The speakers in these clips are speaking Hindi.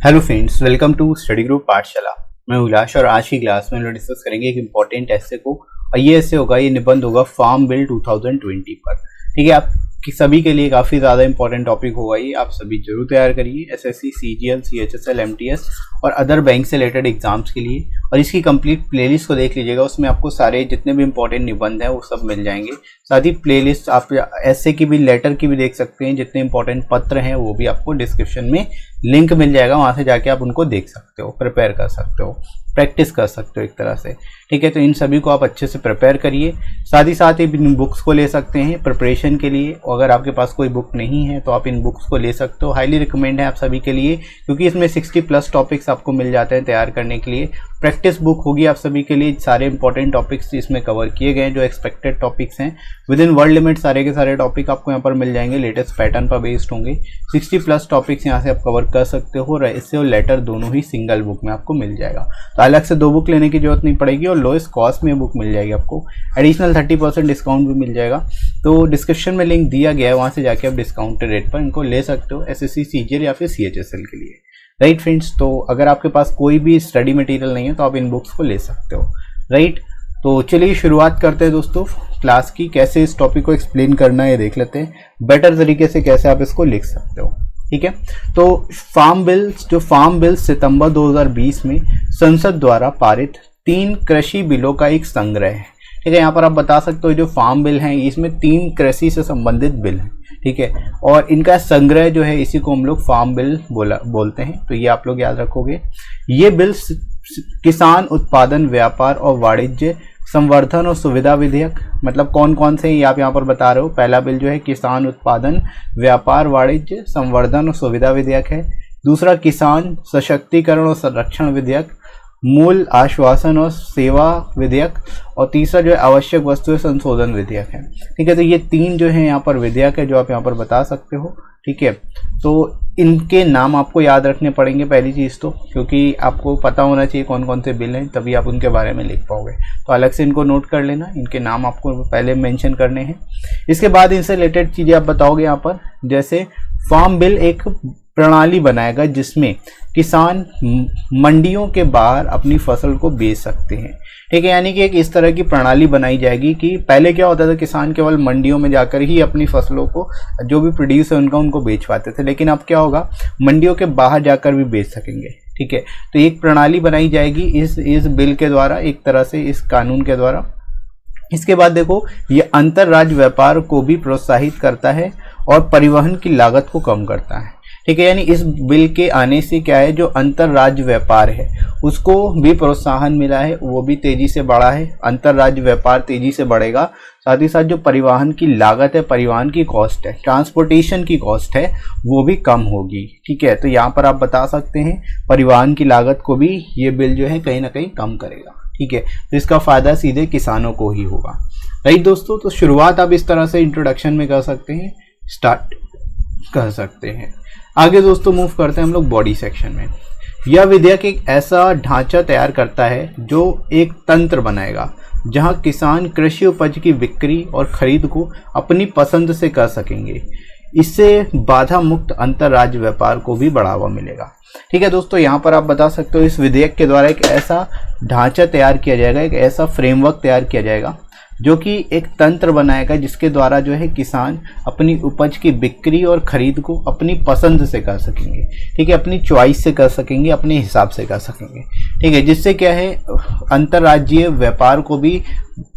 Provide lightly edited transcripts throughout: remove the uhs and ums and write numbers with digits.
Hello friends, welcome to study group Pathshala. मैं उल्लास और आज की क्लास में हम लोग डिस्कस करेंगे एक इम्पॉर्टेंट ऐसे को, और ये ऐसे होगा, ये निबंध होगा फार्म बिल 2020 पर। ठीक है, आप सभी के लिए काफ़ी ज़्यादा इंपॉर्टेंट टॉपिक होगा ये, आप सभी जरूर तैयार करिए एसएससी, सीजीएल, सीएचएसएल, एमटीएस और अदर बैंक से रिलेटेड एग्जाम्स के लिए। और इसकी कंप्लीट प्लेलिस्ट को देख लीजिएगा, उसमें आपको सारे जितने भी इंपॉर्टेंट निबंध हैं वो सब मिल जाएंगे। साथ ही प्लेलिस्ट आप ऐसे की भी, लेटर की भी देख सकते हैं, जितने इंपॉर्टेंट पत्र हैं वो भी आपको डिस्क्रिप्शन में लिंक मिल जाएगा, वहाँ से जाके आप उनको देख सकते हो, प्रिपेयर कर सकते हो, प्रैक्टिस कर सकते हो एक तरह से। ठीक है, तो इन सभी को आप अच्छे से प्रिपेयर करिए। साथ ही साथ इन बुक्स को ले सकते हैं प्रिपरेशन के लिए, और अगर आपके पास कोई बुक नहीं है तो आप इन बुक्स को ले सकते हो। हाईली रिकमेंड है आप सभी के लिए, क्योंकि इसमें 60+ टॉपिक्स आपको मिल जाते हैं तैयार करने के लिए। प्रैक्टिस बुक होगी आप सभी के लिए, सारे इंपॉर्टेंट टॉपिक्स इसमें कवर किए गए हैं, जो एक्सपेक्टेड टॉपिक्स हैं विद इन वर्ल्ड लिमिट। सारे के सारे टॉपिक आपको यहाँ पर मिल जाएंगे, लेटेस्ट पैटर्न पर बेस्ड होंगे। 60+ टॉपिक्स यहाँ से आप कवर कर सकते हो, और इससे और लेटर दोनों ही सिंगल बुक में आपको मिल जाएगा। तो अलग से 2 बुक लेने की जरूरत नहीं पड़ेगी, और लोएस्ट कॉस्ट में बुक मिल जाएगी आपको। एडिशनल 30% डिस्काउंट भी मिल जाएगा। तो डिस्क्रिप्शन में लिंक दिया गया है, वहाँ से जाके आप डिस्काउंटेड रेट पर इनको ले सकते हो, एसएससी, सीजीएल या फिर सीएचएसएल के लिए। राइट फ्रेंड्स, तो अगर आपके पास कोई भी स्टडी मटेरियल नहीं है तो आप इन बुक्स को ले सकते हो। राइट, तो चलिए शुरुआत करते हैं दोस्तों क्लास की। कैसे इस टॉपिक को एक्सप्लेन करना है ये देख लेते हैं, बेटर तरीके से कैसे आप इसको लिख सकते हो। ठीक है, तो फार्म बिल सितंबर 2020 में संसद द्वारा पारित 3 कृषि बिलों का एक संग्रह है। ठीक है, यहाँ पर आप बता सकते हो जो फार्म बिल हैं इसमें 3 कृषि से संबंधित बिल हैं। ठीक है, और इनका संग्रह जो है इसी को हम लोग फार्म बिल बोलते हैं। तो ये आप लोग याद रखोगे। ये बिल किसान उत्पादन, व्यापार और वाणिज्य संवर्धन और सुविधा विधेयक, मतलब कौन कौन से आप यहाँ पर बता रहे हो। पहला बिल जो है किसान उत्पादन, व्यापार, वाणिज्य संवर्धन और सुविधा विधेयक है। दूसरा किसान सशक्तिकरण और संरक्षण विधेयक, मूल आश्वासन और सेवा विधेयक, और तीसरा जो है आवश्यक वस्तुएं संशोधन विधेयक है। ठीक है, तो ये 3 जो है यहाँ पर विधेयक है जो आप यहाँ पर बता सकते हो। ठीक है, तो इनके नाम आपको याद रखने पड़ेंगे पहली चीज़ तो, क्योंकि आपको पता होना चाहिए कौन कौन से बिल हैं, तभी आप उनके बारे में लिख पाओगे। तो अलग से इनको नोट कर लेना, इनके नाम आपको पहले मेंशन करने हैं। इसके बाद इनसे रिलेटेड चीज़ें आप बताओगे यहाँ पर, जैसे फार्म बिल एक प्रणाली बनाएगा जिसमें किसान मंडियों के बाहर अपनी फसल को बेच सकते हैं। ठीक है, यानी कि एक इस तरह की प्रणाली बनाई जाएगी कि पहले क्या होता था, किसान केवल मंडियों में जाकर ही अपनी फसलों को, जो भी प्रोड्यूस है उनको बेच पाते थे, लेकिन अब क्या होगा, मंडियों के बाहर जाकर भी बेच सकेंगे। ठीक है, तो एक प्रणाली बनाई जाएगी इस बिल के द्वारा, एक तरह से इस कानून के द्वारा। इसके बाद देखो, ये अंतर्राज्य व्यापार को भी प्रोत्साहित करता है और परिवहन की लागत को कम करता है। ठीक है, यानी इस बिल के आने से क्या है, जो अंतर्राज्य व्यापार है उसको भी प्रोत्साहन मिला है, वो भी तेजी से बढ़ा है। अंतर्राज्य व्यापार तेजी से बढ़ेगा, साथ ही साथ जो परिवहन की लागत है, परिवहन की कॉस्ट है, ट्रांसपोर्टेशन की कॉस्ट है, वो भी कम होगी। ठीक है, तो यहाँ पर आप बता सकते हैं परिवहन की लागत को भी ये बिल जो है कहीं ना कहीं कम करेगा। ठीक है, तो इसका फायदा सीधे किसानों को ही होगा। राइट दोस्तों, तो शुरुआत आप इस तरह से इंट्रोडक्शन में कर सकते हैं, स्टार्ट कर सकते हैं। आगे दोस्तों मूव करते हैं हम लोग बॉडी सेक्शन में। यह विधेयक एक ऐसा ढांचा तैयार करता है जो एक तंत्र बनाएगा जहां किसान कृषि उपज की बिक्री और खरीद को अपनी पसंद से कर सकेंगे। इससे बाधा मुक्त अंतर्राज्य व्यापार को भी बढ़ावा मिलेगा। ठीक है दोस्तों, यहाँ पर आप बता सकते हो इस विधेयक के द्वारा एक ऐसा ढांचा तैयार किया जाएगा, एक ऐसा फ्रेमवर्क तैयार किया जाएगा जो कि एक तंत्र बनाएगा जिसके द्वारा जो है किसान अपनी उपज की बिक्री और खरीद को अपनी पसंद से कर सकेंगे। ठीक है, अपनी चॉइस से कर सकेंगे, अपने हिसाब से कर सकेंगे। ठीक है, जिससे क्या है, अंतर्राज्यीय व्यापार को भी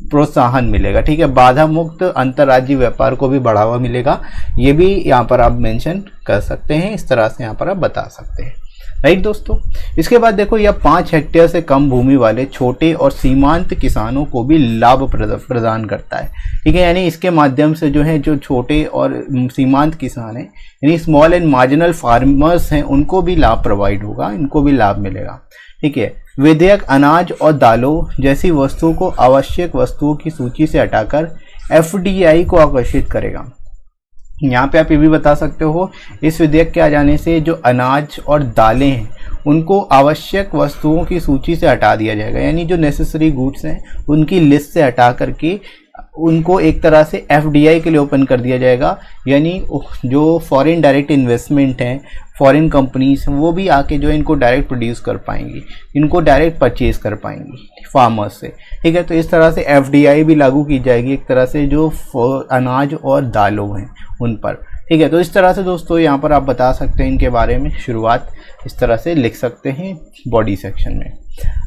प्रोत्साहन मिलेगा। ठीक है, बाधा मुक्त अंतर्राज्यीय व्यापार को भी बढ़ावा मिलेगा। ये भी यहाँ पर आप मेंशन कर सकते हैं, इस तरह से यहाँ पर आप बता सकते हैं। राइट दोस्तों, इसके बाद देखो, यह 5 हेक्टेयर से कम भूमि वाले छोटे और सीमांत किसानों को भी लाभ प्रदान करता है। ठीक है, यानी इसके माध्यम से जो है, जो छोटे और सीमांत किसान हैं, यानी स्मॉल एंड मार्जिनल फार्मर्स हैं, उनको भी लाभ प्रोवाइड होगा, इनको भी लाभ मिलेगा। ठीक है, विधेयक अनाज और दालों जैसी वस्तुओं को आवश्यक वस्तुओं की सूची से हटाकर एफडीआई को आकर्षित करेगा। यहाँ पे आप ये भी बता सकते हो, इस विधेयक के आ जाने से जो अनाज और दालें हैं उनको आवश्यक वस्तुओं की सूची से हटा दिया जाएगा, यानी जो नेसेसरी गुड्स हैं उनकी लिस्ट से हटा करके उनको एक तरह से एफडीआई के लिए ओपन कर दिया जाएगा, यानी जो फॉरेन डायरेक्ट इन्वेस्टमेंट हैं, फॉरेन कंपनीज वो भी आके जो है इनको डायरेक्ट प्रोड्यूस कर पाएंगी, इनको डायरेक्ट परचेज कर पाएंगी फार्मर्स से, ठीक है। तो इस तरह से एफडीआई भी लागू की जाएगी एक तरह से जो अनाज और दालों हैं उन पर, ठीक है। तो इस तरह से दोस्तों यहाँ पर आप बता सकते हैं इनके बारे में, शुरुआत इस तरह से लिख सकते हैं बॉडी सेक्शन में।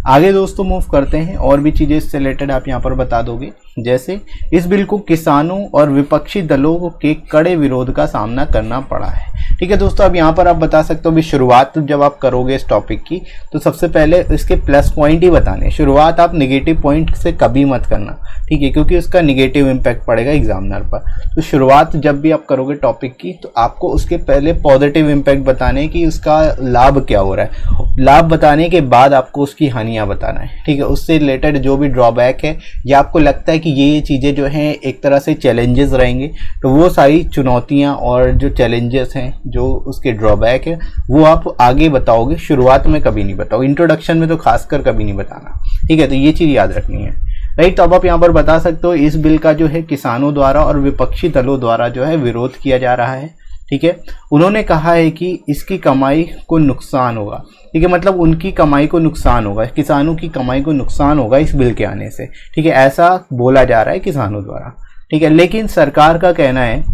आगे दोस्तों मूव करते हैं, और भी चीज़ें इससे रिलेटेड आप यहाँ पर बता दोगे। जैसे इस बिल को किसानों और विपक्षी दलों के कड़े विरोध का सामना करना पड़ा है, ठीक है दोस्तों। अब यहाँ पर आप बता सकते हो भी शुरुआत जब आप करोगे इस टॉपिक की तो सबसे पहले इसके प्लस पॉइंट ही बताने, शुरुआत आप नेगेटिव पॉइंट से कभी मत करना, ठीक है, क्योंकि उसका नेगेटिव इम्पैक्ट पड़ेगा एग्जामिनर पर। तो शुरुआत जब भी आप करोगे टॉपिक की तो आपको उसके पहले पॉजिटिव इम्पैक्ट बताने कि उसका लाभ क्या हो रहा है, लाभ बताने के बाद आपको उसकी हानियाँ बताना है, ठीक है। उससे रिलेटेड जो भी ड्रॉबैक है या आपको लगता है कि ये चीज़ें जो हैं एक तरह से चैलेंजेस रहेंगे, तो वो सारी चुनौतियाँ और जो चैलेंजेस हैं, जो उसके ड्रॉबैक है, वो आप आगे बताओगे, शुरुआत में कभी नहीं बताओगे, इंट्रोडक्शन में तो खासकर कभी नहीं बताना, ठीक है। तो ये चीज़ याद रखनी है, राइट। तो अब आप यहाँ पर बता सकते हो इस बिल का जो है किसानों द्वारा और विपक्षी दलों द्वारा जो है विरोध किया जा रहा है, ठीक है। उन्होंने कहा है कि इसकी कमाई को नुकसान होगा, ठीक है, मतलब उनकी कमाई को नुकसान होगा, किसानों की कमाई को नुकसान होगा इस बिल के आने से, ठीक है, ऐसा बोला जा रहा है किसानों द्वारा, ठीक है। लेकिन सरकार का कहना है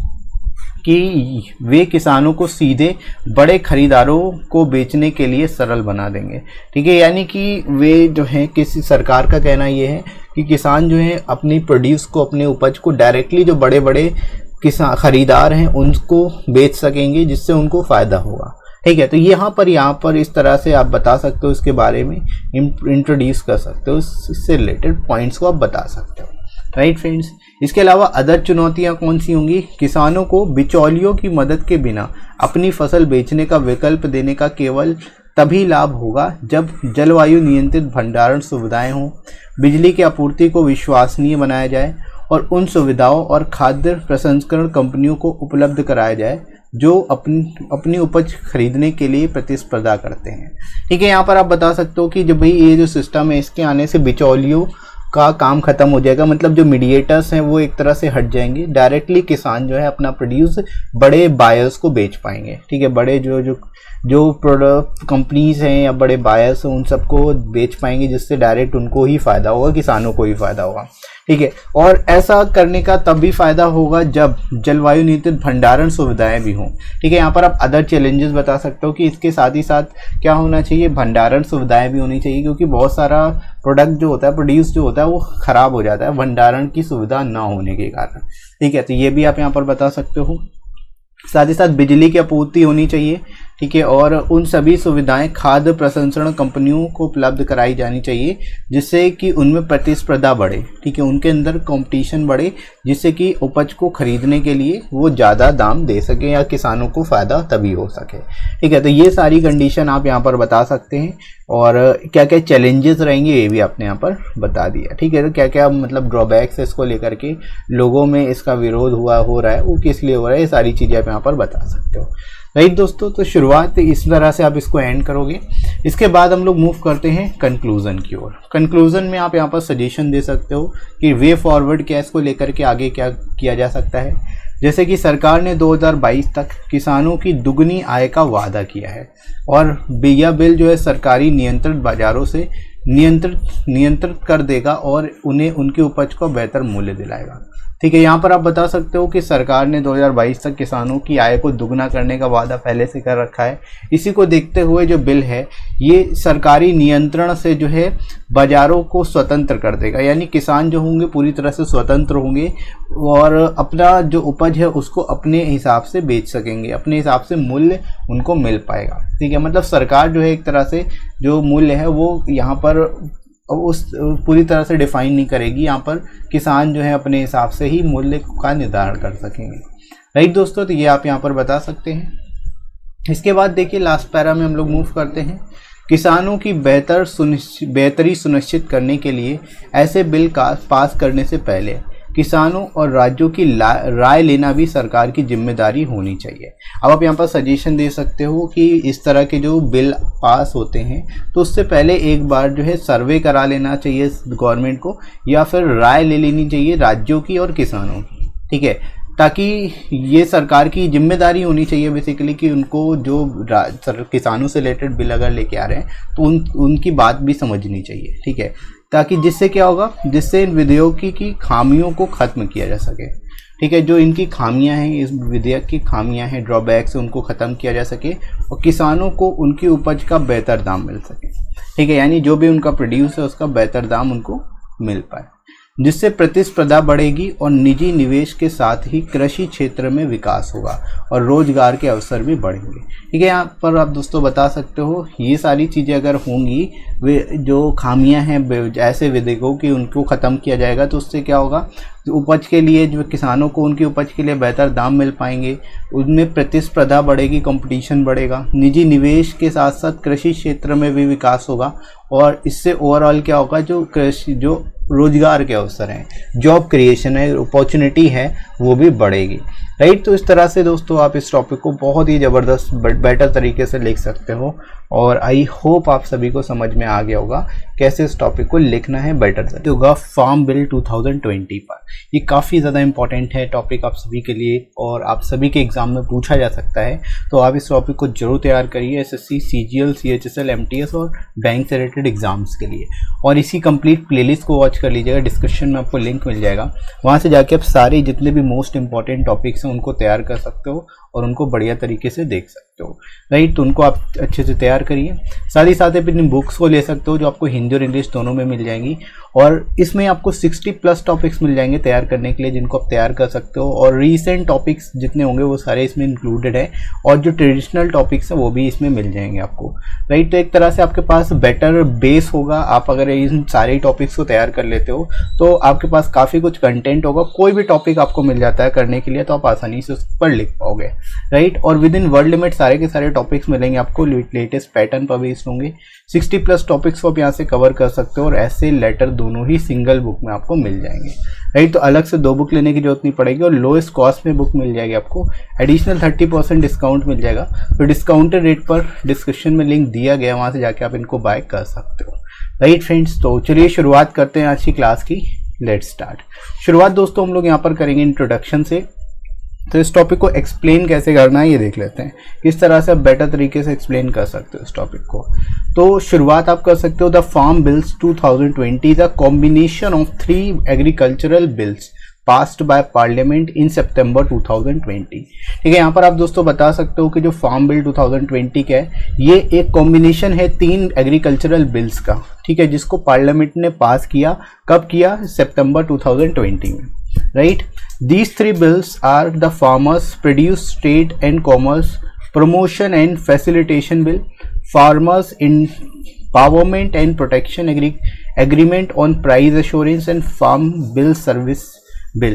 कि वे किसानों को सीधे बड़े खरीदारों को बेचने के लिए सरल बना देंगे, ठीक है। यानी कि वे जो हैं, किसी सरकार का कहना ये है कि किसान जो है अपनी प्रोड्यूस को, अपने उपज को डायरेक्टली जो बड़े बड़े किसान खरीदार हैं उनको बेच सकेंगे, जिससे उनको फ़ायदा होगा, ठीक है। तो यहाँ पर इस तरह से आप बता सकते हो, इसके बारे में इंट्रोड्यूस कर सकते हो, इससे रिलेटेड पॉइंट्स को आप बता सकते हो, राइट फ्रेंड्स। इसके अलावा अदर चुनौतियाँ कौन सी होंगी? किसानों को बिचौलियों की मदद के बिना अपनी फसल बेचने का विकल्प देने का केवल तभी लाभ होगा जब जलवायु नियंत्रित भंडारण सुविधाएं हों, बिजली की आपूर्ति को विश्वसनीय बनाया जाए और उन सुविधाओं और खाद्य प्रसंस्करण कंपनियों को उपलब्ध कराया जाए जो अपनी उपज खरीदने के लिए प्रतिस्पर्धा करते हैं, ठीक है। यहाँ पर आप बता सकते हो कि जब भाई ये जो सिस्टम है इसके आने से बिचौलियों का काम खत्म हो जाएगा, मतलब जो मीडिएटर्स हैं वो एक तरह से हट जाएंगे, डायरेक्टली किसान जो है अपना प्रोड्यूस बड़े बायर्स को बेच पाएंगे, ठीक है। बड़े जो प्रोडक्ट कंपनीज हैं या बड़े बायर्स हैं उन सबको बेच पाएंगे, जिससे डायरेक्ट उनको ही फ़ायदा होगा, किसानों को ही फ़ायदा होगा, ठीक है। और ऐसा करने का तब भी फ़ायदा होगा जब जलवायु नियंत्रित भंडारण सुविधाएं भी हों, ठीक है। यहाँ पर आप अदर चैलेंजेस बता सकते हो कि इसके साथ ही साथ क्या होना चाहिए, भंडारण सुविधाएं भी होनी चाहिए, क्योंकि बहुत सारा प्रोडक्ट जो होता है, प्रोड्यूस जो होता है वो ख़राब हो जाता है भंडारण की सुविधा ना होने के कारण, ठीक है। तो ये भी आप यहाँ पर बता सकते हो। साथ ही साथ बिजली की आपूर्ति होनी चाहिए, ठीक है, और उन सभी सुविधाएं खाद्य प्रसंस्करण कंपनियों को उपलब्ध कराई जानी चाहिए जिससे कि उनमें प्रतिस्पर्धा बढ़े, ठीक है, उनके अंदर कंपटीशन बढ़े, जिससे कि उपज को खरीदने के लिए वो ज़्यादा दाम दे सके या किसानों को फ़ायदा तभी हो सके, ठीक है। तो ये सारी कंडीशन आप यहाँ पर बता सकते हैं, और क्या क्या चैलेंजेस रहेंगे ये भी आपने यहाँ पर बता दिया, ठीक है। तो क्या क्या मतलब ड्रॉबैक्स है इसको लेकर के, लोगों में इसका विरोध हो रहा है, वो किस लिए हो रहा है, ये सारी चीज़ें आप यहाँ पर बता सकते हो, राइट दोस्तों। तो शुरुआत इस तरह से आप इसको एंड करोगे। इसके बाद हम लोग मूव करते हैं कंक्लूजन की ओर। कंक्लूजन में आप यहाँ पर सजेशन दे सकते हो कि वे फॉरवर्ड क्या इसको लेकर के आगे क्या किया जा सकता है। जैसे कि सरकार ने 2022 तक किसानों की दुगनी आय का वादा किया है, और यह बिल जो है सरकारी नियंत्रित बाजारों से नियंत्रित कर देगा और उन्हें उनकी उपज को बेहतर मूल्य दिलाएगा, ठीक है। यहाँ पर आप बता सकते हो कि सरकार ने 2022 तक किसानों की आय को दुगना करने का वादा पहले से कर रखा है। इसी को देखते हुए जो बिल है ये सरकारी नियंत्रण से जो है बाजारों को स्वतंत्र कर देगा, यानी किसान जो होंगे पूरी तरह से स्वतंत्र होंगे और अपना जो उपज है उसको अपने हिसाब से बेच सकेंगे, अपने हिसाब से मूल्य उनको मिल पाएगा, ठीक है। मतलब सरकार जो है एक तरह से जो मूल्य है वो यहाँ पर उस पूरी तरह से डिफाइन नहीं करेगी, यहाँ पर किसान जो है अपने हिसाब से ही मूल्य का निर्धारण कर सकेंगे, राइट दोस्तों। तो ये आप यहाँ पर बता सकते हैं। इसके बाद देखिए लास्ट पैरा में हम लोग मूव करते हैं। किसानों की बेहतरी सुनिश्चित करने के लिए ऐसे बिल का पास करने से पहले किसानों और राज्यों की राय लेना भी सरकार की जिम्मेदारी होनी चाहिए। अब आप यहाँ पर सजेशन दे सकते हो कि इस तरह के जो बिल पास होते हैं तो उससे पहले एक बार जो है सर्वे करा लेना चाहिए गवर्नमेंट को, या फिर राय ले लेनी चाहिए राज्यों की और किसानों की, ठीक है, ताकि ये सरकार की जिम्मेदारी होनी चाहिए बेसिकली कि उनको जो किसानों से रिलेटेड बिल अगर लेके आ रहे हैं तो उनकी बात भी समझनी चाहिए, ठीक है, ताकि जिससे क्या होगा, जिससे इन विधेयकों की खामियों को ख़त्म किया जा सके, ठीक है, जो इनकी खामियां हैं, इस विधेयक की खामियां हैं, ड्रॉबैक्स, उनको ख़त्म किया जा सके और किसानों को उनकी उपज का बेहतर दाम मिल सके, ठीक है, यानी जो भी उनका प्रोड्यूस है उसका बेहतर दाम उनको मिल पाए, जिससे प्रतिस्पर्धा बढ़ेगी और निजी निवेश के साथ ही कृषि क्षेत्र में विकास होगा और रोजगार के अवसर भी बढ़ेंगे, ठीक है। यहाँ पर आप दोस्तों बता सकते हो ये सारी चीज़ें अगर होंगी, वे जो खामियां हैं ऐसे विधेयकों की उनको ख़त्म किया जाएगा तो उससे क्या होगा, उपज के लिए जो किसानों को उनकी उपज के लिए बेहतर दाम मिल पाएंगे, उनमें प्रतिस्पर्धा बढ़ेगी, कंपटीशन बढ़ेगा, निजी निवेश के साथ साथ कृषि क्षेत्र में भी विकास होगा और इससे ओवरऑल क्या होगा, जो रोजगार के अवसर हैं, जॉब क्रिएशन है, अपॉर्चुनिटी है, वो भी बढ़ेगी, राइट। तो इस तरह से दोस्तों आप इस टॉपिक को बहुत ही ज़बरदस्त बेटर तरीके से लिख सकते हो और आई होप आप सभी को समझ में आ गया होगा कैसे इस टॉपिक को लिखना है बेटर तरीके होगा। फार्म बिल 2020 पर ये काफ़ी ज़्यादा इंपॉर्टेंट है टॉपिक आप सभी के लिए और आप सभी के एग्जाम में पूछा जा सकता है, तो आप इस टॉपिक को जरूर तैयार करिए एसएससी, सीजीएल, सीएचएसएल, एमटीएस और बैंक से रिलेटेड एग्जाम्स के लिए। और इसी कंप्लीट प्लेलिस्ट को वॉच कर लीजिएगा, डिस्क्रिप्शन में आपको लिंक मिल जाएगा, वहाँ से जाके आप सारे जितने भी मोस्ट इंपॉर्टेंट टॉपिक्स हैं उनको तैयार कर सकते हो और उनको बढ़िया तरीके से देख सकते हो, राइट। तो उनको आप अच्छे से तैयार करिए, साथ ही साथ अपनी बुक्स को ले सकते हो जो आपको हिंदी और इंग्लिश दोनों में मिल जाएंगी और इसमें आपको 60+ टॉपिक्स मिल जाएंगे तैयार करने के लिए जिनको आप तैयार कर सकते हो और रीसेंट टॉपिक्स जितने होंगे वो सारे इसमें इंक्लूडेड है और जो ट्रेडिशनल टॉपिक्स हैं वो भी इसमें मिल जाएंगे आपको, राइट। तो एक तरह से आपके पास बेटर बेस होगा, आप अगर इन सारे टॉपिक्स को तैयार कर लेते हो तो आपके पास काफ़ी कुछ कंटेंट होगा, कोई भी टॉपिक आपको मिल जाता है करने के लिए तो आप आसानी से उस पर लिख पाओगे, राइट। और विद इन वर्ड लिमिट सारे के सारे टॉपिक्स मिलेंगे आपको, लेटेस्ट पैटर्न पर बेस्ड होंगे, 60+ टॉपिक्स को आप यहाँ से कवर कर सकते हो और ऐसे लेटर दोनों ही सिंगल बुक में आपको मिल जाएंगे, राइट। तो अलग से 2 बुक लेने की जरूरत नहीं पड़ेगी और लोएस्ट कॉस्ट में बुक मिल जाएगी आपको, एडिशनल 30% डिस्काउंट मिल जाएगा, तो डिस्काउंटेड रेट पर डिस्क्रिप्शन में लिंक दिया गया, वहाँ से जाके आप इनको बाय कर सकते हो, राइट फ्रेंड्स। तो चलिए शुरुआत करते हैं आज की क्लास की, लेट्स स्टार्ट। शुरुआत दोस्तों हम लोग यहाँ पर करेंगे इंट्रोडक्शन से, तो इस टॉपिक को एक्सप्लेन कैसे करना है ये देख लेते हैं, किस तरह से आप बेटर तरीके से एक्सप्लेन कर सकते हो इस टॉपिक को। तो शुरुआत आप कर सकते हो, the farm bills 2020 the combination of 3 agricultural bills passed by parliament in सितंबर 2020, ठीक है। यहाँ पर आप दोस्तों बता सकते हो कि जो फार्म बिल 2020 का है ये एक कॉम्बिनेशन है 3 एग्रीकल्चरल बिल्स का, ठीक है, जिसको पार्लियामेंट ने पास किया, कब किया, सितंबर 2020 में, right. These 3 bills are the Farmers Produce Trade and Commerce Promotion and Facilitation Bill, Farmers Empowerment and Protection Agreement on Price Assurance and Farm Bill Service Bill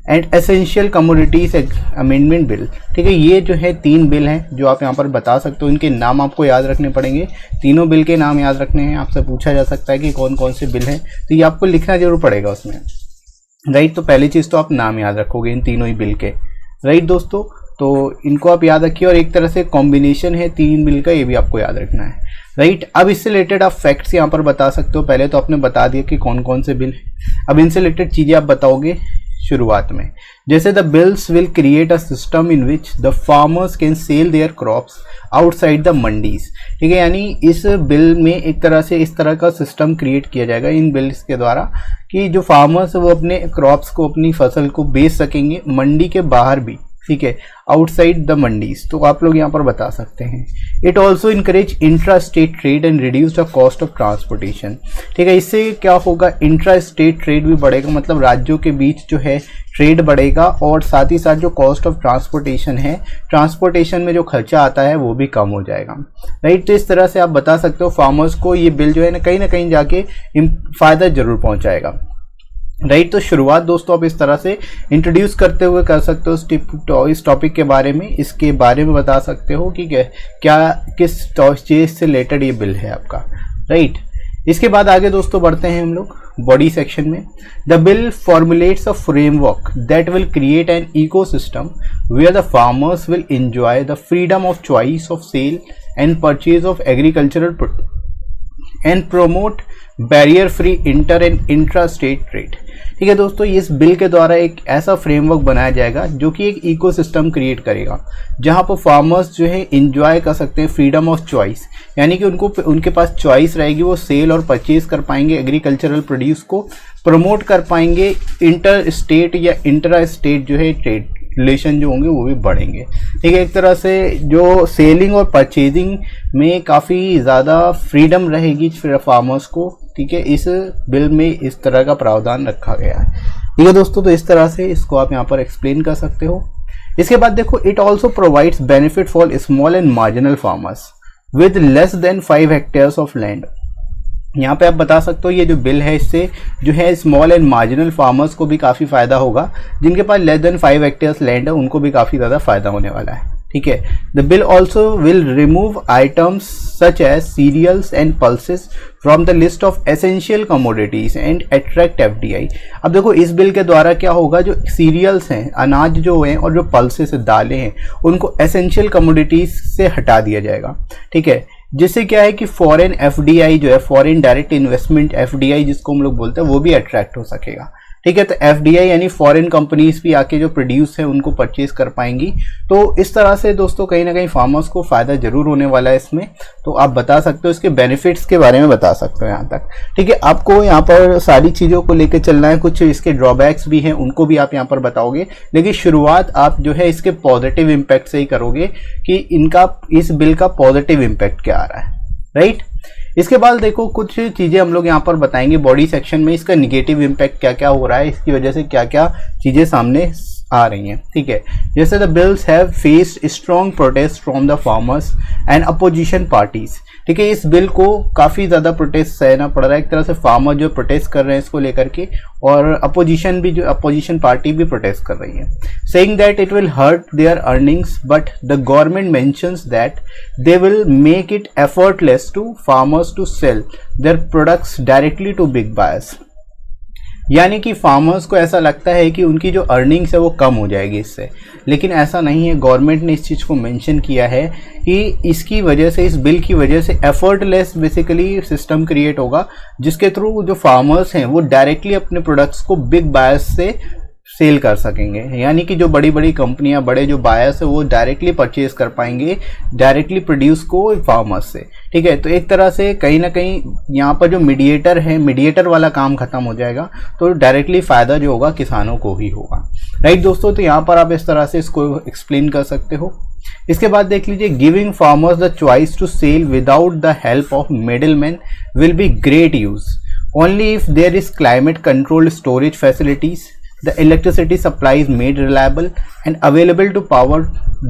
and Essential Commodities Amendment Bill, ठीक है। ये जो है 3 बिल हैं जो आप यहाँ पर बता सकते हो, इनके नाम आपको याद रखने पड़ेंगे, तीनों बिल के नाम याद रखने हैं, आपसे पूछा जा सकता है कि कौन कौन से बिल हैं, तो ये आपको लिखना जरूर पड़ेगा उसमें, राइट। तो पहली चीज़ तो आप नाम याद रखोगे इन तीनों ही बिल के, राइट दोस्तों। तो इनको आप याद रखिए और एक तरह से कॉम्बिनेशन है 3 बिल का, ये भी आपको याद रखना है, राइट। अब इससे रिलेटेड आप फैक्ट्स यहाँ पर बता सकते हो, पहले तो आपने बता दिया कि कौन कौन से बिल, अब इनसे रिलेटेड चीज़ें आप बताओगे शुरुआत में, जैसे the bills will create a system in which the farmers can sell their crops outside the mandis, ठीक है। यानी इस बिल में एक तरह से इस तरह का सिस्टम क्रिएट किया जाएगा इन बिल्स के द्वारा कि जो फार्मर्स वो अपने क्रॉप्स को, अपनी फसल को बेच सकेंगे मंडी के बाहर भी, ठीक है, आउटसाइड द मंडीज, तो आप लोग यहाँ पर बता सकते हैं। It also encourage intra state trade and reduce the cost of transportation, ठीक है। इससे क्या होगा, इंट्रा स्टेट ट्रेड भी बढ़ेगा, मतलब राज्यों के बीच जो है ट्रेड बढ़ेगा और साथ ही साथ जो कॉस्ट ऑफ ट्रांसपोर्टेशन है, ट्रांसपोर्टेशन में जो खर्चा आता है वो भी कम हो जाएगा, राइट। तो इस तरह से आप बता सकते हो फार्मर्स को ये बिल जो है ना कहीं जाके फ़ायदा जरूर पहुँचाएगा, राइट। तो शुरुआत दोस्तों आप इस तरह से इंट्रोड्यूस करते हुए कर सकते हो इस टॉपिक के बारे में, इसके बारे में बता सकते हो कि क्या किस चीज़ से रिलेटेड ये बिल है आपका, राइट। इसके बाद आगे दोस्तों बढ़ते हैं हम लोग बॉडी सेक्शन में। The bill formulates a framework that will create an ecosystem where the farmers will enjoy the freedom of choice of sale and purchase of agricultural and promote barrier free inter and intra state trade. ठीक है दोस्तों, इस बिल के द्वारा एक ऐसा फ्रेमवर्क बनाया जाएगा जो कि एक इकोसिस्टम क्रिएट करेगा जहां पर फार्मर्स जो है इंजॉय कर सकते हैं फ्रीडम ऑफ चॉइस, यानी कि उनके पास चॉइस रहेगी, वो सेल और परचेज कर पाएंगे एग्रीकल्चरल प्रोड्यूस को, प्रमोट कर पाएंगे, इंटर स्टेट या इंट्रा स्टेट जो है ट्रेड रिलेशन जो होंगे वो भी बढ़ेंगे। ठीक है, एक तरह से जो सेलिंग और परचेजिंग में काफ़ी ज़्यादा फ्रीडम रहेगी फार्मर्स को। ठीक है, इस बिल में इस तरह का प्रावधान रखा गया है। ठीक है दोस्तों, तो इस तरह से इसको आप यहाँ पर एक्सप्लेन कर सकते हो। इसके बाद देखो, it also provides benefit for small and marginal farmers with less than 5 hectares of land. यहाँ पे आप बता सकते हो ये जो बिल है इससे जो है स्मॉल एंड मार्जिनल फार्मर्स को भी काफ़ी फायदा होगा, जिनके पास लेस देन 5 हेक्टेयर्स लैंड है उनको भी काफ़ी ज़्यादा फायदा होने वाला है। ठीक है, the bill also will remove items such as cereals and pulses from the list of essential commodities and attract FDI। अब देखो इस बिल के द्वारा क्या होगा, जो सीरियल्स हैं, अनाज जो हैं और जो पल्सेस दालें हैं, उनको एसेंशियल कमोडिटीज से हटा दिया जाएगा। ठीक है, जिससे क्या है कि फॉरेन FDI जो है, फॉरेन डायरेक्ट इन्वेस्टमेंट FDI जिसको हम लोग बोलते हैं, वो भी अट्रैक्ट हो सकेगा। ठीक है, तो FDI यानी फॉरेन कंपनीज भी आके जो प्रोड्यूस है उनको परचेज कर पाएंगी। तो इस तरह से दोस्तों कहीं ना कहीं फार्मर्स को फायदा जरूर होने वाला है इसमें। तो आप बता सकते हो, इसके बेनिफिट्स के बारे में बता सकते हो यहाँ तक। ठीक है, आपको यहाँ पर सारी चीज़ों को लेकर चलना है, कुछ इसके ड्रॉबैक्स भी हैं उनको भी आप यहाँ पर बताओगे, लेकिन शुरुआत आप जो है इसके पॉजिटिव इम्पैक्ट से ही करोगे कि इस बिल का पॉजिटिव इम्पैक्ट क्या आ रहा है, राइट। इसके बाद देखो कुछ चीज़ें हम लोग यहाँ पर बताएंगे बॉडी सेक्शन में, इसका निगेटिव इम्पैक्ट क्या क्या हो रहा है, इसकी वजह से क्या क्या चीज़ें सामने आ रही हैं। ठीक है, जैसे the bills have faced strong protest from the farmers and opposition parties. ठीक है, इस बिल को काफ़ी ज़्यादा प्रोटेस्ट सहना पड़ रहा है, एक तरह से फार्मर जो प्रोटेस्ट कर रहे हैं इसको लेकर के, और अपोजिशन पार्टी भी प्रोटेस्ट कर रही है, saying that it will hurt their earnings but the government mentions that they will make it effortless to farmers to sell their products directly to big buyers. यानी कि फार्मर्स को ऐसा लगता है कि उनकी जो अर्निंग्स है वो कम हो जाएगी इससे, लेकिन ऐसा नहीं है। गवर्नमेंट ने इस चीज़ को मेंशन किया है कि इसकी वजह से, इस बिल की वजह से एफर्टलेस बेसिकली सिस्टम क्रिएट होगा, जिसके थ्रू जो फार्मर्स हैं वो डायरेक्टली अपने प्रोडक्ट्स को बिग बायर्स से सेल कर सकेंगे। यानी कि जो बड़ी बड़ी कंपनियां, बड़े जो बायर्स है वो डायरेक्टली परचेज कर पाएंगे डायरेक्टली प्रोड्यूस को फार्मर्स से। ठीक है, तो एक तरह से कहीं ना कहीं यहाँ पर जो मीडिएटर है, मीडिएटर वाला काम खत्म हो जाएगा, तो डायरेक्टली फ़ायदा जो होगा किसानों को ही होगा, राइट दोस्तों। तो यहाँ पर आप इस तरह से इसको एक्सप्लेन कर सकते हो। इसके बाद देख लीजिए, giving farmers the choice to sell without the help of middleman will be great use only if there is climate controlled storage facilities, the electricity supply is made reliable and available to power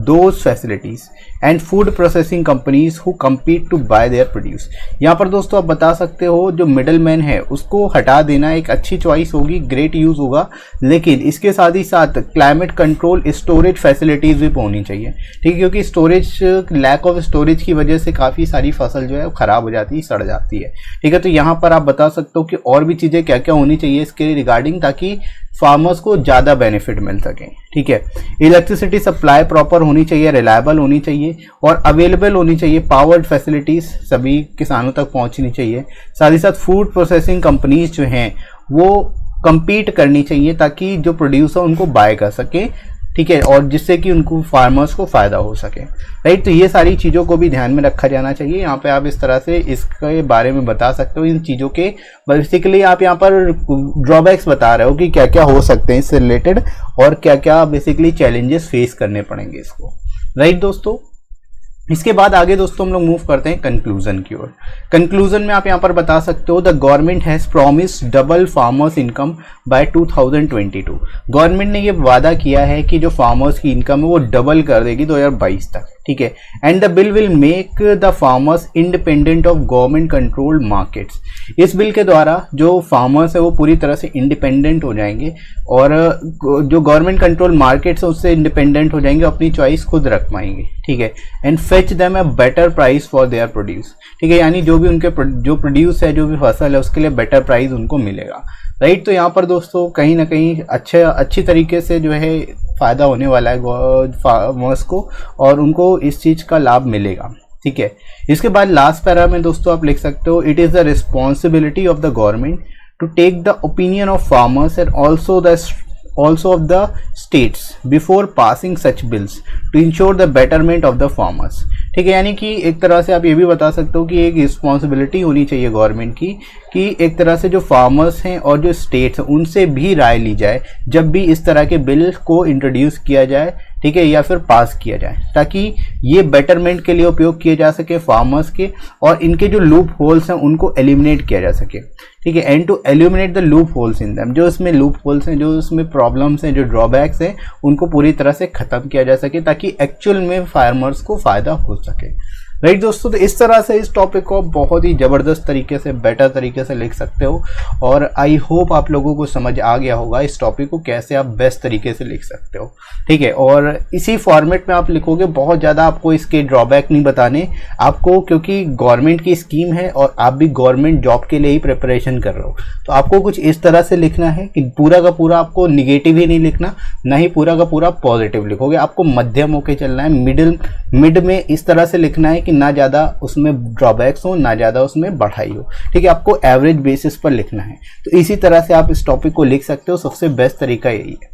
those facilities and food processing companies who compete to buy their produce। यहाँ पर दोस्तों आप बता सकते हो जो मिडल मैन है उसको हटा देना एक अच्छी चॉइस होगी, ग्रेट यूज होगा, लेकिन इसके साथ ही साथ क्लाइमेट कंट्रोल स्टोरेज फैसिलिटीज भी होनी चाहिए। ठीक है, क्योंकि स्टोरेज, लैक ऑफ स्टोरेज की वजह से काफ़ी सारी फसल जो है खराब हो जाती है, सड़ जाती है। ठीक है, तो यहाँ पर आप बता सकते हो कि और भी चीज़ें क्या क्या होनी चाहिए इसके रिगार्डिंग, ताकि फार्मर्स को ज़्यादा बेनिफिट मिल सके। ठीक है, इलेक्ट्रिसिटी सप्लाई प्रॉपर होनी चाहिए, रिलायबल होनी चाहिए और अवेलेबल होनी चाहिए, पावर्ड फैसिलिटीज़ सभी किसानों तक पहुंचनी चाहिए। साथ ही साथ फूड प्रोसेसिंग कंपनीज जो हैं वो compete करनी चाहिए ताकि जो प्रोड्यूसर उनको बाय कर सके। ठीक है, और जिससे कि उनको फार्मर्स को फ़ायदा हो सके, राइट। तो ये सारी चीज़ों को भी ध्यान में रखा जाना चाहिए। यहाँ पे आप इस तरह से इसके बारे में बता सकते हो, इन चीज़ों के बेसिकली आप यहाँ पर ड्रॉबैक्स बता रहे हो कि क्या क्या हो सकते हैं इससे रिलेटेड और क्या क्या बेसिकली चैलेंजेस फेस करने पड़ेंगे इसको, राइट दोस्तों। इसके बाद आगे दोस्तों हम लोग मूव करते हैं कंक्लूजन की ओर। कंक्लूजन में आप यहाँ पर बता सकते हो, the government has promised double farmers income by 2022। Government ने ये वादा किया है कि जो फार्मर्स की इनकम है वो डबल कर देगी 2022 तक। ठीक है। And the bill will make the farmers independent of government controlled markets. इस बिल के द्वारा जो फार्मर्स है वो पूरी तरह से इंडिपेंडेंट हो जाएंगे और जो गवर्नमेंट कंट्रोल मार्केट्स है उससे इंडिपेंडेंट हो जाएंगे, अपनी चॉइस खुद रख पाएंगे, ठीक है। And fetch them a better price for their produce, ठीक है, यानी जो भी उनके जो प्रोड्यूस है, जो भी फसल है उसके लिए बेटर प्राइस उनको मिलेगा, राइट। तो यहाँ पर दोस्तों कहीं ना कहीं अच्छी तरीके से जो है फायदा होने वाला है फार्मर्स को और उनको इस चीज का लाभ मिलेगा, ठीक है। इसके बाद लास्ट पैरा में दोस्तों आप लिख सकते हो, it is the responsibility of the government to take the opinion of farmers and also of the states before passing such bills to ensure the betterment of the farmers, ठीक है। यानी कि एक तरह से आप ये भी बता सकते हो कि एक रिस्पॉन्सिबिलिटी होनी चाहिए गवर्नमेंट की कि एक तरह से जो फार्मर्स हैं और जो स्टेट्स हैं उनसे भी राय ली जाए जब भी इस तरह के बिल को इंट्रोड्यूस किया जाए, ठीक है, या फिर पास किया जाए, ताकि ये बेटरमेंट के लिए उपयोग किए जा सके फार्मर्स के और इनके जो लूप होल्स हैं उनको एलिमिनेट किया जा सके, ठीक है। And to eliminate the loopholes in them, जो इसमें लूप होल्स हैं, जो इसमें प्रॉब्लम्स हैं, जो ड्रॉबैक्स हैं, उनको पूरी तरह से खत्म किया जा सके ताकि एक्चुअल में फार्मर्स को फायदा हो सके, राइट दोस्तों। तो इस तरह से इस टॉपिक को बहुत ही जबरदस्त तरीके से, बेटर तरीके से लिख सकते हो और आई होप आप लोगों को समझ आ गया होगा इस टॉपिक को कैसे आप बेस्ट तरीके से लिख सकते हो, ठीक है। और इसी फॉर्मेट में आप लिखोगे, बहुत ज़्यादा आपको इसके ड्रॉबैक नहीं बताने आपको, क्योंकि गवर्नमेंट की स्कीम है और आप भी गवर्नमेंट जॉब के लिए ही प्रिपरेशन कर रहे हो, तो आपको कुछ इस तरह से लिखना है कि पूरा का पूरा आपको निगेटिव ही नहीं लिखना, ना ही पूरा का पूरा पॉजिटिव लिखोगे, आपको मध्यम होके चलना है, मिड में इस तरह से लिखना है कि ना ज़्यादा उसमें ड्रॉबैक्स हो, ना ज़्यादा उसमें बढ़ाई हो, ठीक है। आपको एवरेज बेसिस पर लिखना है, तो इसी तरह से आप इस टॉपिक को लिख सकते हो, सबसे बेस्ट तरीका यही है,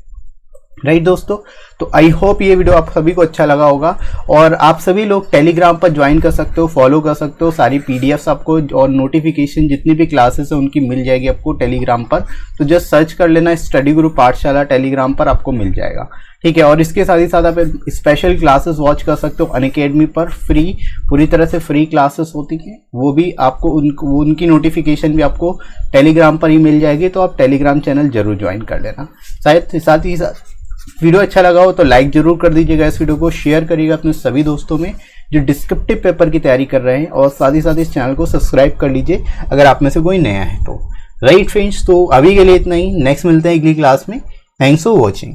राइट दोस्तों। तो आई होप ये वीडियो आप सभी को अच्छा लगा होगा और आप सभी लोग टेलीग्राम पर ज्वाइन कर सकते हो, फॉलो कर सकते हो, सारी पीडीएफ्स आपको और नोटिफिकेशन जितनी भी क्लासेस है उनकी मिल जाएगी आपको टेलीग्राम पर। तो जस्ट सर्च कर लेना स्टडी गुरु पाठशाला, टेलीग्राम पर आपको मिल जाएगा, ठीक है। और इसके साथ ही साथ आप स्पेशल क्लासेस वॉच कर सकते हो अनअकैडमी पर, फ्री, पूरी तरह से फ्री क्लासेस होती हैं, वो भी आपको उनकी नोटिफिकेशन भी आपको टेलीग्राम पर ही मिल जाएगी, तो आप टेलीग्राम चैनल जरूर ज्वाइन कर लेना। साथ ही वीडियो अच्छा लगा हो तो लाइक जरूर कर दीजिएगा, इस वीडियो को शेयर करिएगा अपने सभी दोस्तों में जो डिस्क्रिप्टिव पेपर की तैयारी कर रहे हैं, और साथ ही साथ इस चैनल को सब्सक्राइब कर लीजिए अगर आप में से कोई नया है तो, राइट फ्रेंड्स। तो अभी के लिए इतना ही, नेक्स्ट मिलते हैं अगली क्लास में। Thanks for watching.